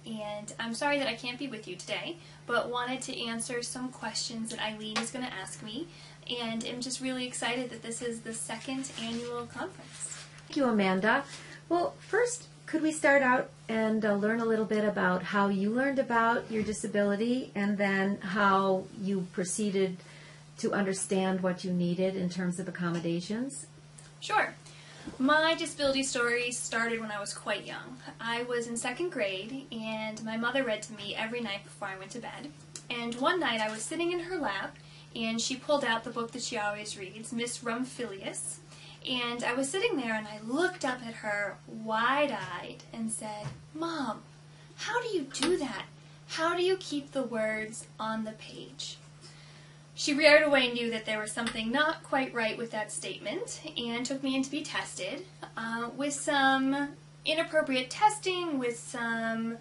And I'm sorry that I can't be with you today, but wanted to answer some questions that Eileen is going to ask me, and I'm just really excited that this is the second annual conference. Thank you, Amanda. Well, first, could we start out and learn a little bit about how you learned about your disability and then how you proceeded to understand what you needed in terms of accommodations? Sure. My disability story started when I was quite young. I was in second grade, and my mother read to me every night before I went to bed. And one night I was sitting in her lap, and she pulled out the book that she always reads, Miss Rumphilius. And I was sitting there, and I looked up at her wide-eyed and said, "Mom, how do you do that? How do you keep the words on the page?" She right away knew that there was something not quite right with that statement and took me in to be tested with some inappropriate testing, with some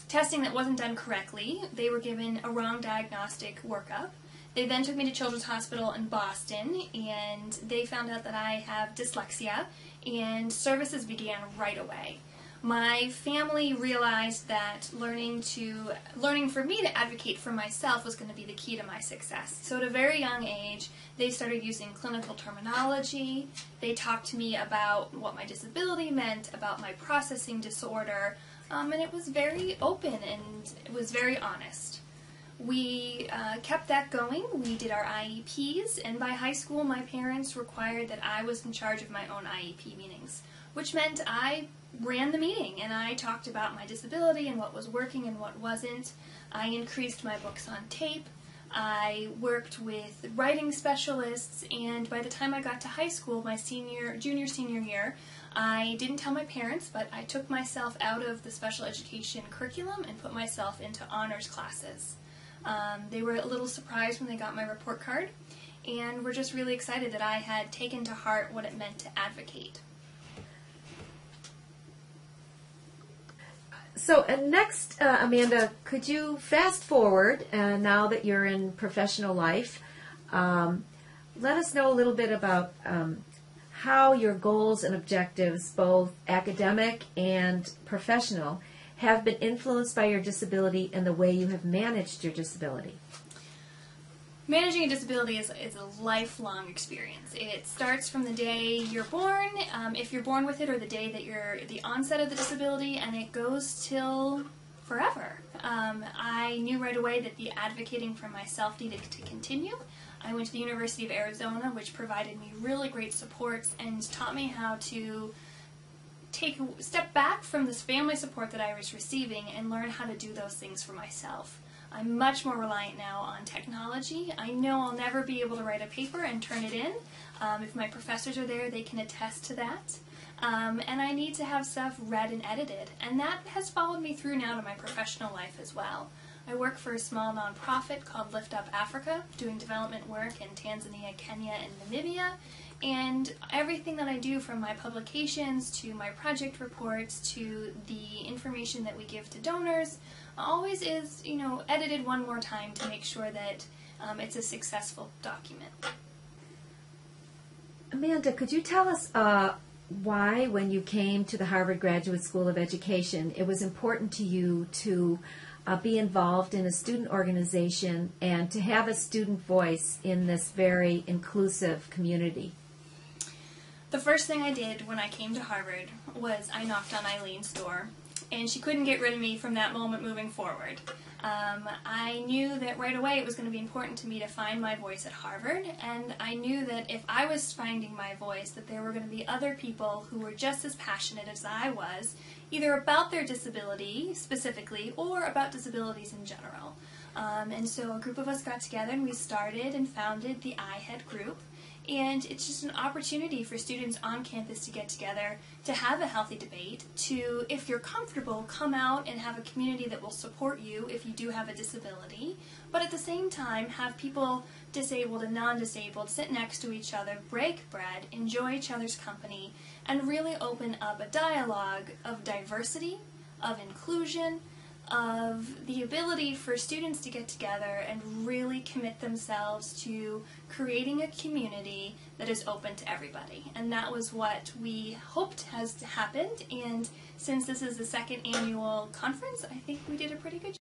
testing that wasn't done correctly. They were given a wrong diagnostic workup. They then took me to Children's Hospital in Boston, and they found out that I have dyslexia, and services began right away. My family realized that learning for me to advocate for myself was going to be the key to my success. So at a very young age, they started using clinical terminology. They talked to me about what my disability meant, about my processing disorder, and it was very open and it was very honest. We kept that going. We did our IEPs, and by high school, my parents required that I was in charge of my own IEP meetings, which meant I ran the meeting, and I talked about my disability and what was working and what wasn't. I increased my books on tape. I worked with writing specialists, and by the time I got to high school, my junior, senior year, I didn't tell my parents, but I took myself out of the special education curriculum and put myself into honors classes. They were a little surprised when they got my report card, and were just really excited that I had taken to heart what it meant to advocate. So next, Amanda, could you fast forward, now that you're in professional life, let us know a little bit about how your goals and objectives, both academic and professional, have been influenced by your disability and the way you have managed your disability. Managing a disability is a lifelong experience. It starts from the day you're born, if you're born with it, or the day that you're the onset of the disability, and it goes till forever. I knew right away that the advocating for myself needed to continue. I went to the University of Arizona, which provided me really great supports and taught me how to take a step back from this family support that I was receiving and learn how to do those things for myself. I'm much more reliant now on technology. I know I'll never be able to write a paper and turn it in. If my professors are there, they can attest to that. And I need to have stuff read and edited. And that has followed me through now to my professional life as well. I work for a small nonprofit called Lift Up Africa, doing development work in Tanzania, Kenya, and Namibia. And everything that I do, from my publications to my project reports to the information that we give to donors, always is, edited one more time to make sure that it's a successful document. Amanda, could you tell us why, when you came to the Harvard Graduate School of Education, it was important to you to be involved in a student organization and to have a student voice in this very inclusive community? The first thing I did when I came to Harvard was I knocked on Eileen's door, and she couldn't get rid of me from that moment moving forward. I knew that right away it was going to be important to me to find my voice at Harvard, and I knew that if I was finding my voice, that there were going to be other people who were just as passionate as I was, either about their disability specifically or about disabilities in general. And so a group of us got together and we started and founded the IHED group. And it's just an opportunity for students on campus to get together, to have a healthy debate, to, if you're comfortable, come out and have a community that will support you if you do have a disability, but at the same time have people, disabled and non-disabled, sit next to each other, break bread, enjoy each other's company, and really open up a dialogue of diversity, of inclusion, of the ability for students to get together and really commit themselves to creating a community that is open to everybody. And that was what we hoped has happened, and since this is the second annual conference, I think we did a pretty good job.